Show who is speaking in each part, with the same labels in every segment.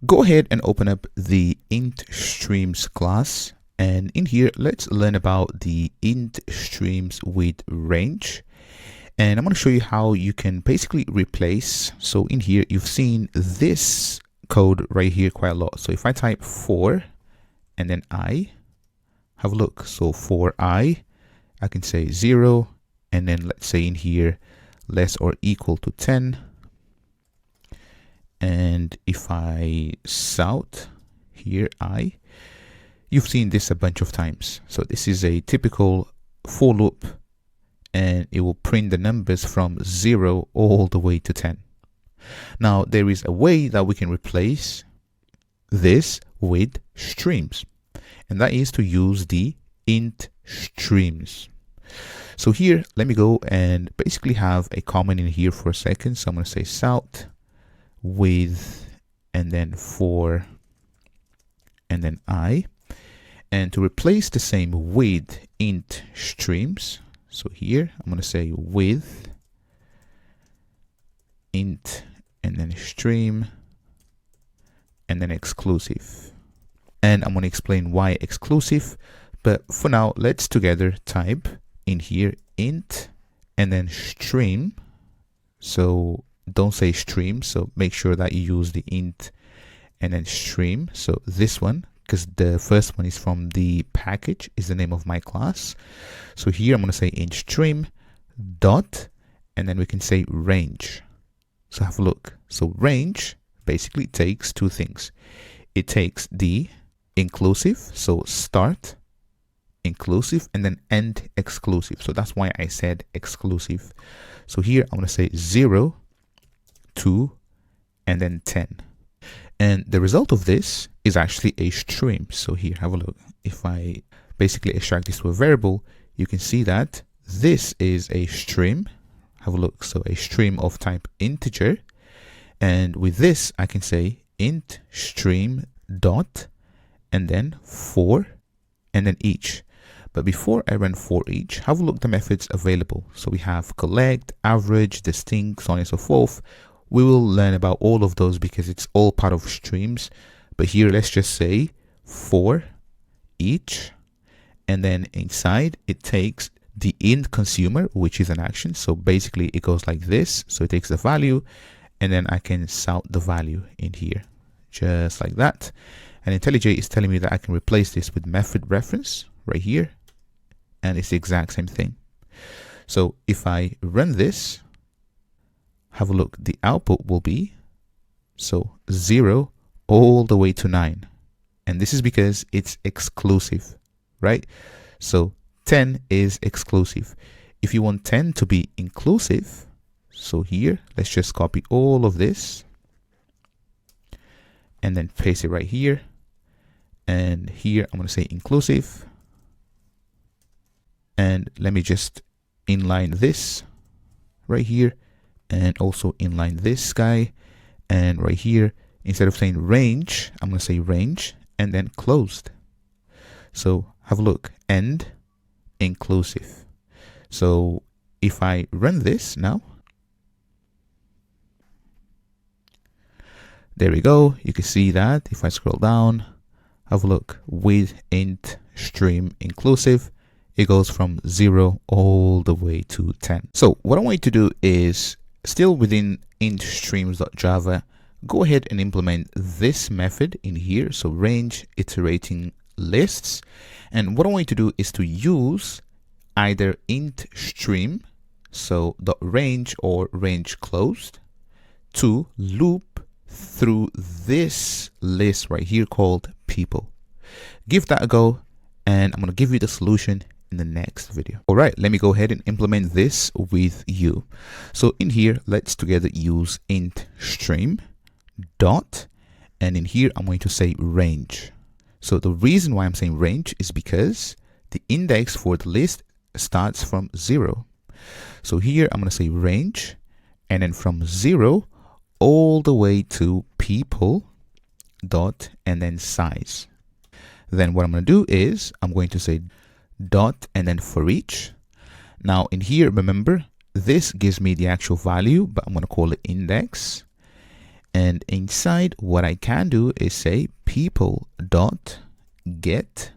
Speaker 1: Go ahead and open up the int streams class, and in here let's learn about the int streams with range. And I'm going to show you how you can basically replace. So in here you've seen this code right here quite a lot. So if I type 4 and then I, have a look. So for I can say 0, and then let's say in here less or equal to 10. And if I shout here you've seen this a bunch of times. So this is a typical for loop, and it will print the numbers from 0 all the way to 10. Now there is a way that we can replace this with streams, and that is to use the int streams. So here, let me go and basically have a comment in here for a second. So I'm going to say shout with, and then 4, and then I. And to replace the same with int streams, so here I'm going to say with int and then stream and then exclusive. And I'm going to explain why exclusive, but for now let's together type in here int and then stream. So don't say stream, so make sure that you use the int and then stream. So this one, because the first one is from the package, is the name of my class. So here I'm going to say int stream dot, and then we can say range. So have a look. So range basically takes two things. It takes the inclusive, so start inclusive, and then end exclusive. So that's why I said exclusive. So here I'm going to say 0, 2, and then 10. And the result of this is actually a stream. So here, have a look. If I basically extract this to a variable, you can see that this is a stream. Have a look. So a stream of type integer. And with this, I can say int stream dot, and then for, and then each. But before I run for each, have a look at the methods available. So we have collect, average, distinct, so on and so forth. We will learn about all of those because it's all part of streams. But here, let's just say for each, and then inside it takes the int consumer, which is an action. So basically it goes like this. So it takes the value, and then I can shout the value in here, just like that. And IntelliJ is telling me that I can replace this with method reference right here, and it's the exact same thing. So if I run this, have a look, the output will be so 0 all the way to 9. And this is because it's exclusive, right? So 10 is exclusive. If you want 10 to be inclusive, so here, let's just copy all of this and then paste it right here. And here I'm going to say inclusive. And let me just inline this right here, and also inline this guy. And right here, instead of saying range, I'm going to say range and then closed. So have a look, end inclusive. So if I run this now, there we go. You can see that if I scroll down, have a look, with int stream inclusive, it goes from 0 all the way to 10. So what I want you to do is, still within int streams.java, go ahead and implement this method in here. So range iterating lists. And what I want you to do is to use either int stream, so .range or range closed, to loop through this list right here called people. Give that a go, and I'm going to give you the solution in the next video. All right, let me go ahead and implement this with you. So in here, let's together use int stream dot, and in here I'm going to say range. So the reason why I'm saying range is because the index for the list starts from 0. So here I'm going to say range, and then from 0 all the way to people dot, and then size. Then what I'm going to do is I'm going to say dot and then for each. Now in here, remember, this gives me the actual value, but I'm going to call it index. And inside, what I can do is say people dot get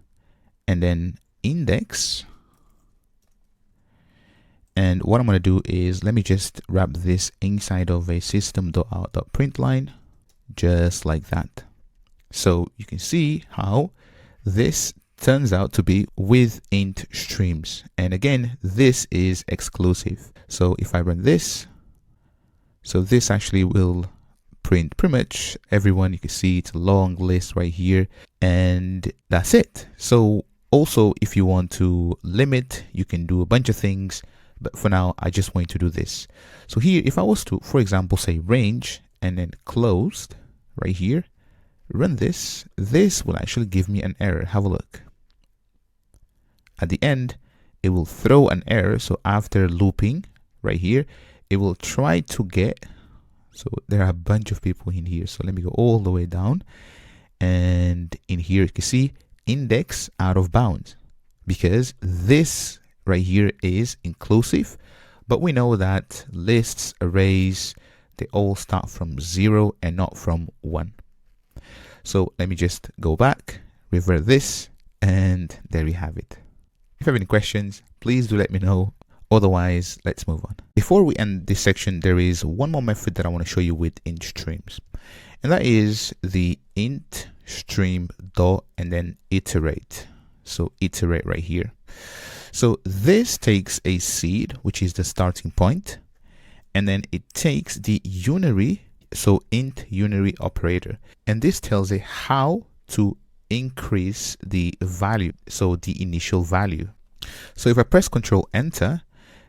Speaker 1: and then index. And what I'm going to do is, let me just wrap this inside of a system.out.println, just like that. So you can see how this turns out to be with int streams. And again, this is exclusive. So if I run this, so this actually will print pretty much everyone. You can see it's a long list right here, and that's it. So also, if you want to limit, you can do a bunch of things. But for now, I just want to do this. So here, if I was to, for example, say range and then closed right here, run this, this will actually give me an error. Have a look. At the end, it will throw an error. So after looping right here, it will try to get, so there are a bunch of people in here. So let me go all the way down. And in here, you can see index out of bounds, because this right here is inclusive, but we know that lists, arrays, they all start from 0 and not from 1. So let me just go back, revert this, and there we have it. If you have any questions, please do let me know. Otherwise, let's move on. Before we end this section, there is one more method that I want to show you with int streams, and that is the int stream dot and then iterate. So iterate right here. So this takes a seed, which is the starting point, and then it takes the unary, so int unary operator, and this tells it how to increase the value, so the initial value. So if I press Control Enter,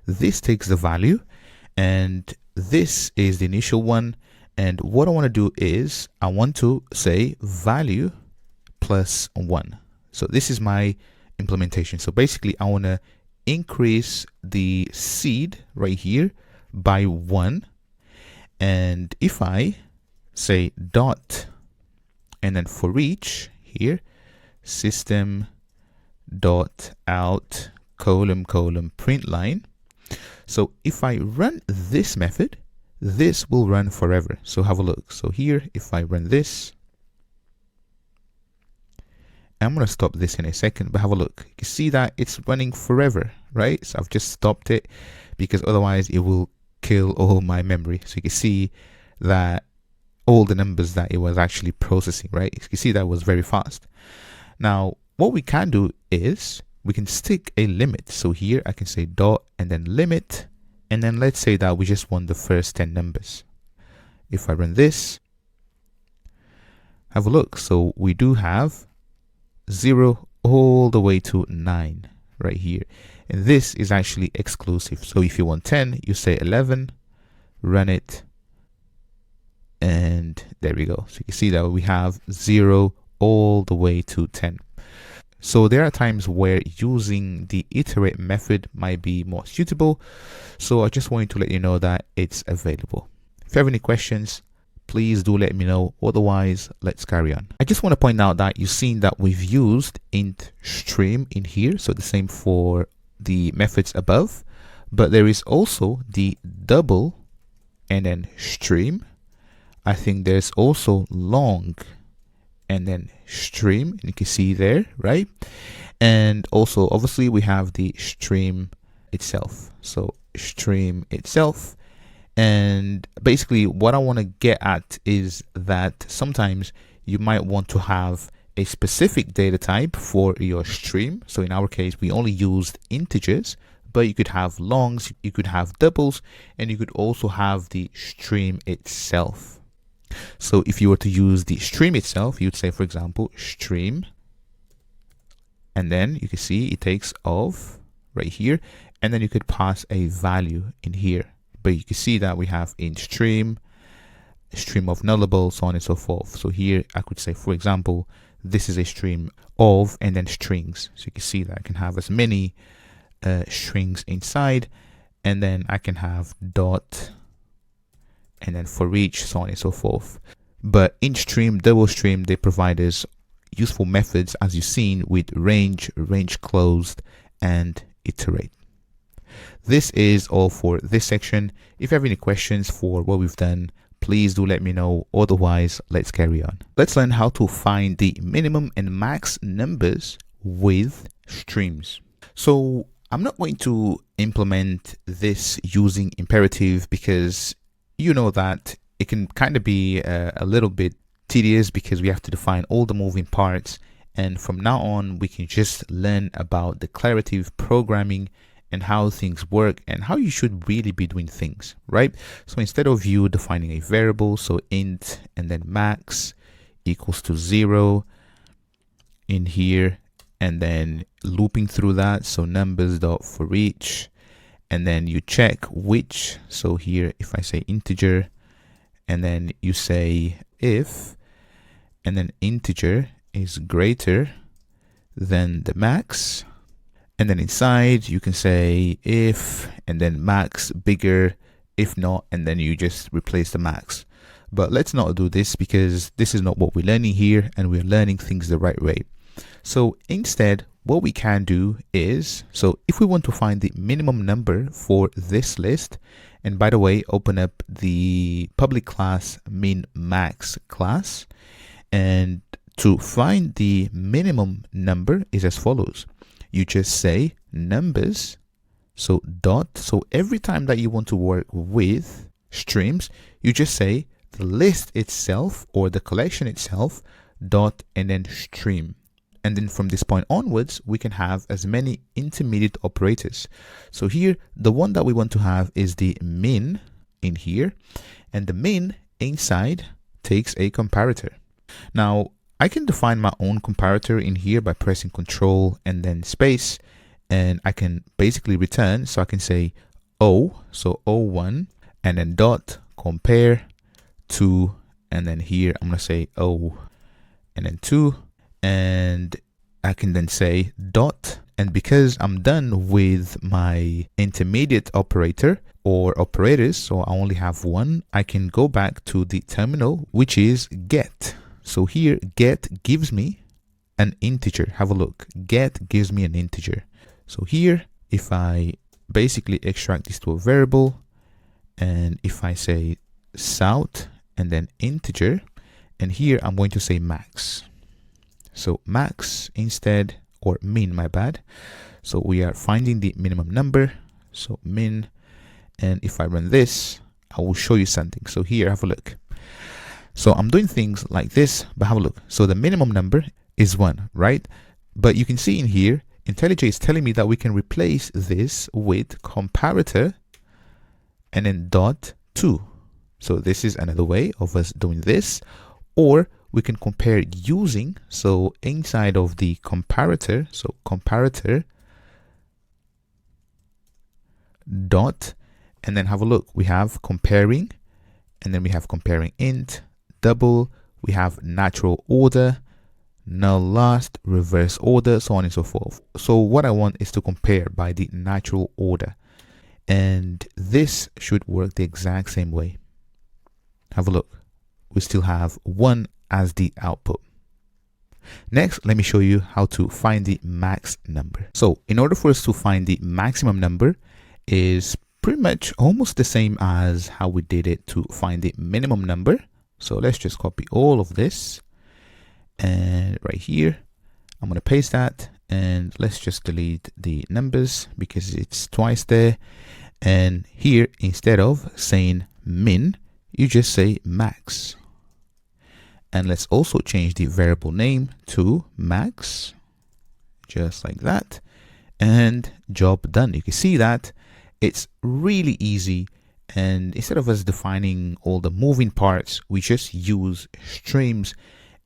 Speaker 1: this takes the value, and this is the initial one. And what I want to do is I want to say value plus 1. So this is my implementation. So basically, I want to increase the seed right here by 1. And if I say dot and then for each here, system dot out print line. So if I run this method, this will run forever. So have a look. So here, if I run this, I'm going to stop this in a second, but have a look. You can see that it's running forever, right? So I've just stopped it because otherwise it will kill all my memory. So you can see that all the numbers that it was actually processing, right? You can see that was very fast. Now, what we can do is we can stick a limit. So here I can say dot and then limit. And then let's say that we just want the first 10 numbers. If I run this, have a look. So we do have 0 all the way to 9 right here. And this is actually exclusive. So if you want 10, you say 11, run it. And there we go. So you can see that we have 0 all the way to 10. So there are times where using the iterate method might be more suitable. So I just wanted to let you know that it's available. If you have any questions, please do let me know. Otherwise, let's carry on. I just want to point out that you've seen that we've used int stream in here. So the same for the methods above, but there is also the double and then stream. I think there's also long and then stream, you can see there, right? And also obviously we have the stream itself. So stream itself. And basically what I want to get at is that sometimes you might want to have a specific data type for your stream. So in our case, we only used integers, but you could have longs, you could have doubles, and you could also have the stream itself. So if you were to use the stream itself, you'd say, for example, stream, and then you can see it takes of right here, and then you could pass a value in here. But you can see that we have in stream, stream of nullable, so on and so forth. So here I could say, for example, this is a stream of, and then strings. So you can see that I can have as many strings inside, and then I can have dot, and then for each, so on and so forth. But in stream, double stream, they provide us useful methods, as you've seen, with range, range closed, and iterate. This is all for this section. If you have any questions for what we've done, please do let me know. Otherwise, let's carry on. Let's learn how to find the minimum and max numbers with streams. So I'm not going to implement this using imperative because you know that it can kind of be a little bit tedious because we have to define all the moving parts. And from now on, we can just learn about declarative programming and how things work and how you should really be doing things, right? So instead of you defining a variable, so int and then max equals to 0 in here, and then looping through that, so numbers dot for each, and then you check which, so here if I say integer, and then you say if, and then integer is greater than the max, and then inside you can say if, and then max bigger, if not, and then you just replace the max. But let's not do this because this is not what we're learning here, and we're learning things the right way. So instead, what we can do is, so if we want to find the minimum number for this list, and by the way, open up the public class min max class, and to find the minimum number is as follows. You just say numbers, so dot, so every time that you want to work with streams, you just say the list itself or the collection itself dot and then stream. And then from this point onwards, we can have as many intermediate operators. So here, the one that we want to have is the min in here, and the min inside takes a comparator. Now, I can define my own comparator in here by pressing Control and then space, and I can basically return. So I can say O, so O1, and then dot compare to, and then here I'm going to say O and then 2. And I can then say dot, and because I'm done with my intermediate operator or operators, so I only have one, I can go back to the terminal, which is get. So here get gives me an integer. Have a look. Get gives me an integer. So here, if I basically extract this to a variable, and if I say south and then integer, and here I'm going to say max. So max instead, or min, my bad. So we are finding the minimum number, so min, and if I run this, I will show you something. So here, have a look. So I'm doing things like this, but have a look. So the minimum number is 1, right? But you can see in here, IntelliJ is telling me that we can replace this with comparator and then dot 2. So this is another way of us doing this, or we can compare using, so inside of the comparator, so comparator dot, and then have a look. We have comparing, and then we have comparing int, double, we have natural order, null last, reverse order, so on and so forth. So what I want is to compare by the natural order, and this should work the exact same way. Have a look. We still have 1 as the output. Next, let me show you how to find the max number. So in order for us to find the maximum number is pretty much almost the same as how we did it to find the minimum number. So let's just copy all of this, and right here, I'm going to paste that, and let's just delete the numbers because it's twice there. And here, instead of saying min, you just say max. And let's also change the variable name to max, just like that. And job done. You can see that it's really easy. And instead of us defining all the moving parts, we just use streams,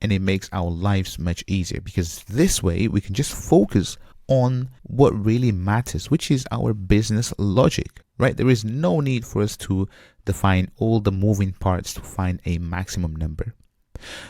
Speaker 1: and it makes our lives much easier because this way we can just focus on what really matters, which is our business logic, right? There is no need for us to define all the moving parts to find a maximum number.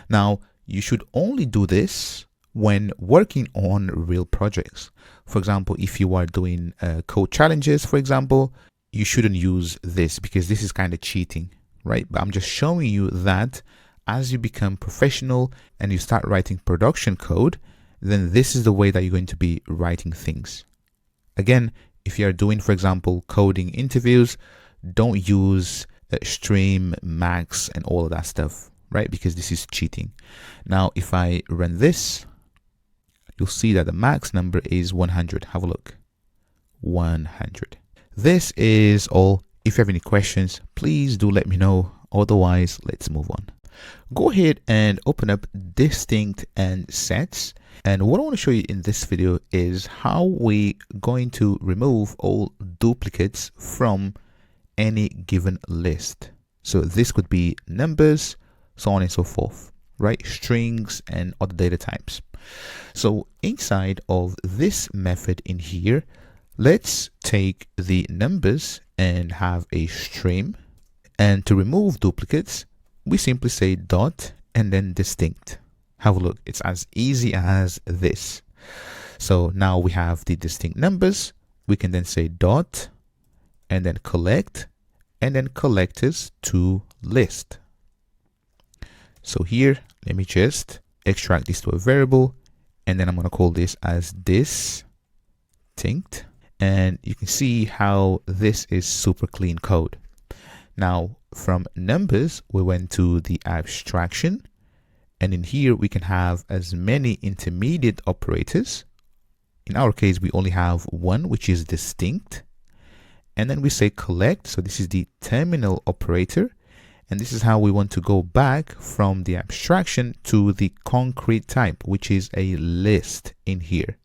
Speaker 1: Now, you should only do this when working on real projects. For example, if you are doing code challenges, for example, you shouldn't use this because this is kind of cheating, right? But I'm just showing you that as you become professional and you start writing production code, then this is the way that you're going to be writing things. Again, if you are doing, for example, coding interviews, don't use stream, max, and all of that stuff, right? Because this is cheating. Now, if I run this, you'll see that the max number is 100. Have a look. 100. This is all. If you have any questions, please do let me know. Otherwise, let's move on. Go ahead and open up distinct and sets. And what I want to show you in this video is how we're going to remove all duplicates from any given list. So this could be numbers, so on and so forth, right? Strings and other data types. So inside of this method in here, let's take the numbers and have a stream. And to remove duplicates, we simply say dot and then distinct. Have a look. It's as easy as this. So now we have the distinct numbers. We can then say dot and then collect and then collectors to list. So here, let me just extract this to a variable, and then I'm going to call this as distinct. And you can see how this is super clean code. Now from numbers, we went to the abstraction, and in here we can have as many intermediate operators. In our case, we only have one, which is distinct. And then we say collect. So this is the terminal operator. And this is how we want to go back from the abstraction to the concrete type, which is a list in here.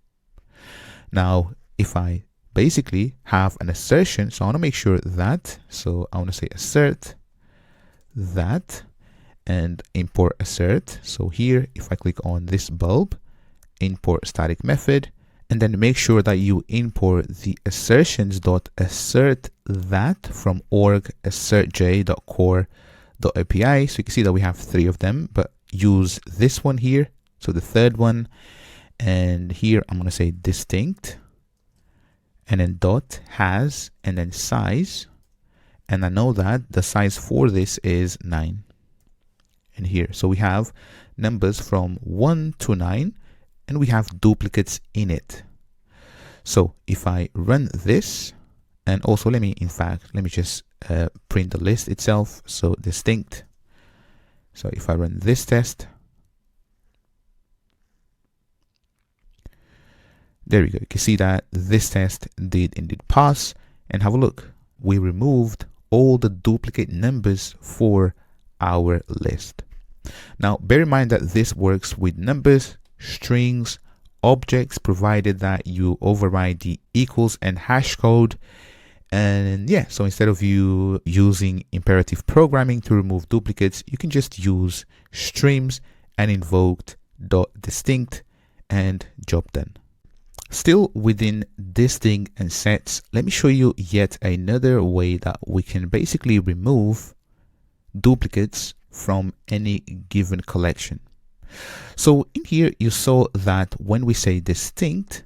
Speaker 1: Now, if I basically have an assertion, so I want to make sure that, so I want to say assert that and import assert. So here, if I click on this bulb, import static method, and then make sure that you import the assertions.assert that from org assertj.core.api. So you can see that we have 3 of them, but use this one here. So the third one, and here I'm going to say distinct, and then dot has, and then size. And I know that the size for this is 9. And here, so we have numbers from 1 to 9, and we have duplicates in it. So if I run this, and also let me just print the list itself. So distinct. So if I run this test, there we go. You can see that this test did indeed pass. And have a look. We removed all the duplicate numbers for our list. Now, bear in mind that this works with numbers, strings, objects, provided that you override the equals and hash code. And yeah, so instead of you using imperative programming to remove duplicates, you can just use streams and invoked .distinct and job done. Still within distinct and sets, let me show you yet another way that we can basically remove duplicates from any given collection. So in here, you saw that when we say distinct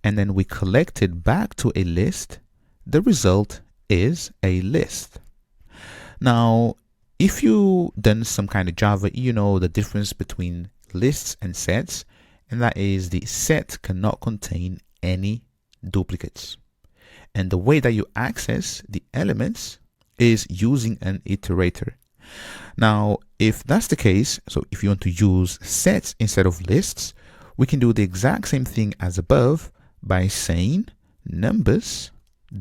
Speaker 1: and then we collect it back to a list, the result is a list. Now, if you've done some kind of Java, you know the difference between lists and sets, and that is the set cannot contain any duplicates. And the way that you access the elements is using an iterator. Now, if that's the case, so if you want to use sets instead of lists, we can do the exact same thing as above by saying numbers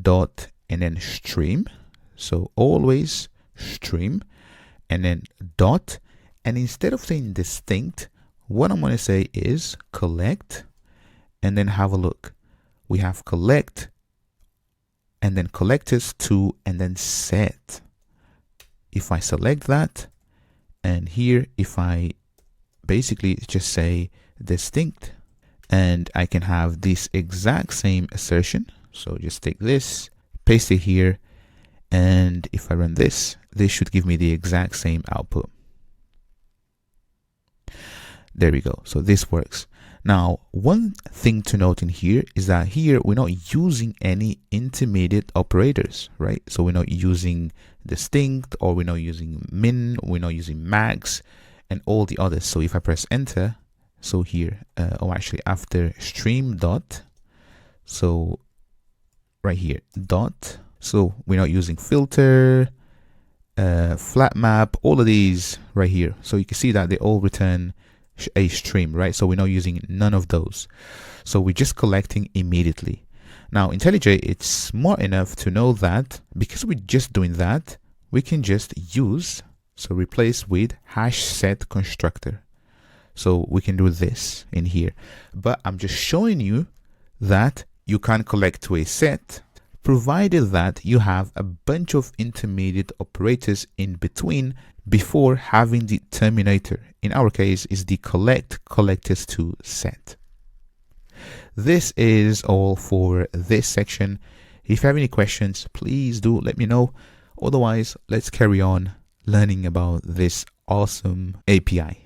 Speaker 1: dot and then stream. So always stream and then dot. And instead of saying distinct, what I'm going to say is collect and then have a look. We have collect and then collectors to and then set. If I select that, and here if I basically just say distinct, and I can have this exact same assertion. So just take this, paste it here, and if I run this, this should give me the exact same output. There we go. So this works. Now, one thing to note in here is that here we're not using any intermediate operators, right? So we're not using distinct, or we're not using min, we're not using max, and all the others. So if I press enter, so here, after stream dot, so right here, dot, so we're not using filter, flat map, all of these right here. So you can see that they all return a stream, right? So we're not using none of those. So we're just collecting immediately. Now IntelliJ, it's smart enough to know that because we're just doing that, we can just use, so replace with hash set constructor. So we can do this in here, but I'm just showing you that you can collect to a set, provided that you have a bunch of intermediate operators in between before having the terminator. In our case, is the collectors to set. This is all for this section. If you have any questions, please do let me know. Otherwise, let's carry on learning about this awesome API.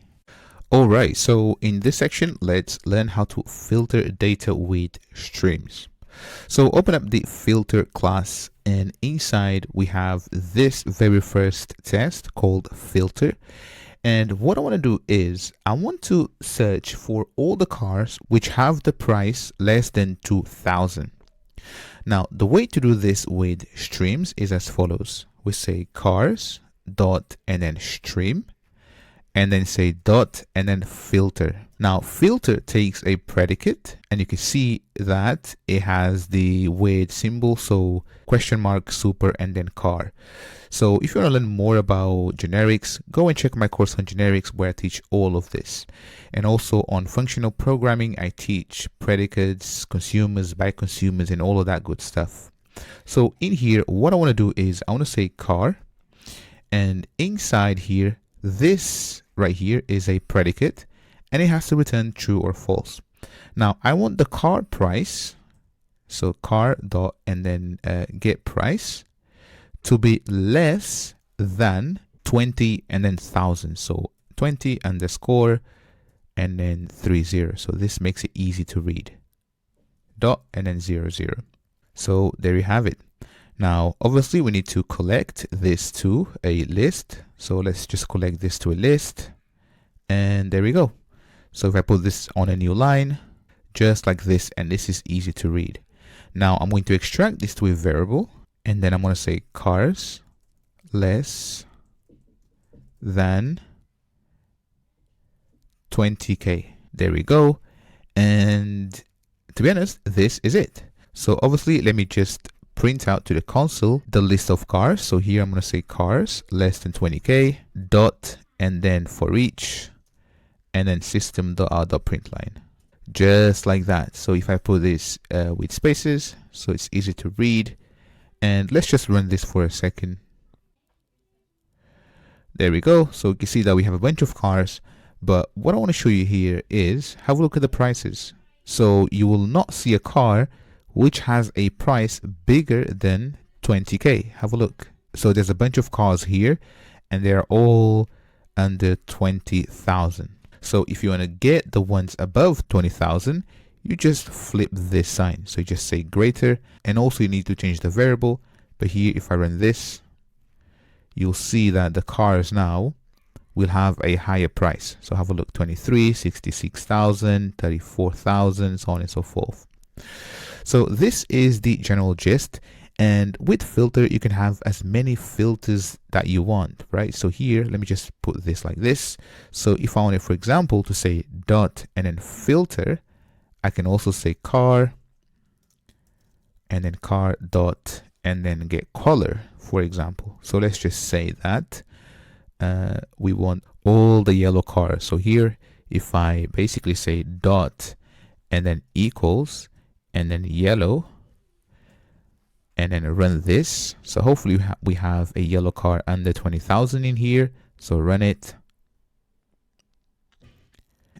Speaker 1: All right, so in this section, let's learn how to filter data with streams. So open up the filter class, and inside we have this very first test called filter. And what I want to do is I want to search for all the cars which have the price less than 2,000. Now, the way to do this with streams is as follows. We say cars dot and then stream, and then say dot and then filter. Now filter takes a predicate, and you can see that it has the weird symbol, so question mark, super, and then car. So if you want to learn more about generics, go and check my course on generics where I teach all of this. And also on functional programming, I teach predicates, consumers, by consumers, and all of that good stuff. So in here, what I want to do is I want to say car, and inside here, this right here is a predicate, and it has to return true or false. Now I want the car price, so car dot and then get price, to be less than 20 and then 1,000. So 20 underscore and then 30. So this makes it easy to read. Dot and then 00. So there you have it. Now obviously we need to collect this to a list. So let's just collect this to a list, and there we go. So if I put this on a new line, just like this, and this is easy to read. Now I'm going to extract this to a variable, and then I'm going to say cars less than 20K. There we go. And to be honest, this is it. So obviously, let me just print out to the console the list of cars. So here I'm going to say cars less than 20K dot, and then for each, and then system.out.println, just like that. So if I put this with spaces, so it's easy to read, and let's just run this for a second. There we go. So you can see that we have a bunch of cars, but what I want to show you here is have a look at the prices. So you will not see a car which has a price bigger than 20K. Have a look. So there's a bunch of cars here, and they're all under 20,000. So if you want to get the ones above 20,000, you just flip this sign. So you just say greater, and also you need to change the variable. But here, if I run this, you'll see that the cars now will have a higher price. So have a look, 23, 66,000, 34,000, so on and so forth. So this is the general gist, and with filter you can have as many filters that you want, right? So here, let me just put this like this. So if I wanted, for example, to say dot and then filter, I can also say car and then car dot and then get color, for example. So let's just say that we want all the yellow cars. So here, if I basically say dot and then equals and then yellow, and then run this, so hopefully we have a yellow car under 20,000 in here. So run it,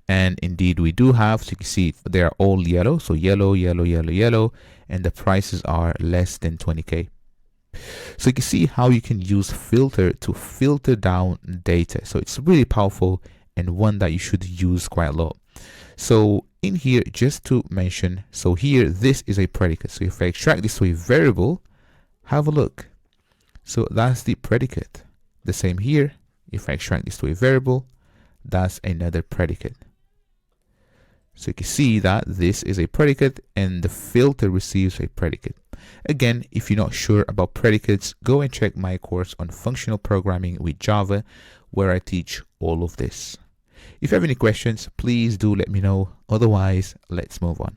Speaker 1: and indeed we do have. So you can see they are all yellow, so yellow, yellow, yellow, yellow, and the prices are less than 20K. So you can see how you can use filter to filter down data. So it's really powerful, and one that you should use quite a lot. So in here, just to mention, so here this is a predicate. So if I extract this to a variable, have a look. So that's the predicate. The same here, if I extract this to a variable, that's another predicate. So you can see that this is a predicate and the filter receives a predicate. Again, if you're not sure about predicates, go and check my course on functional programming with Java, where I teach all of this. If you have any questions, please do let me know. Otherwise, let's move on.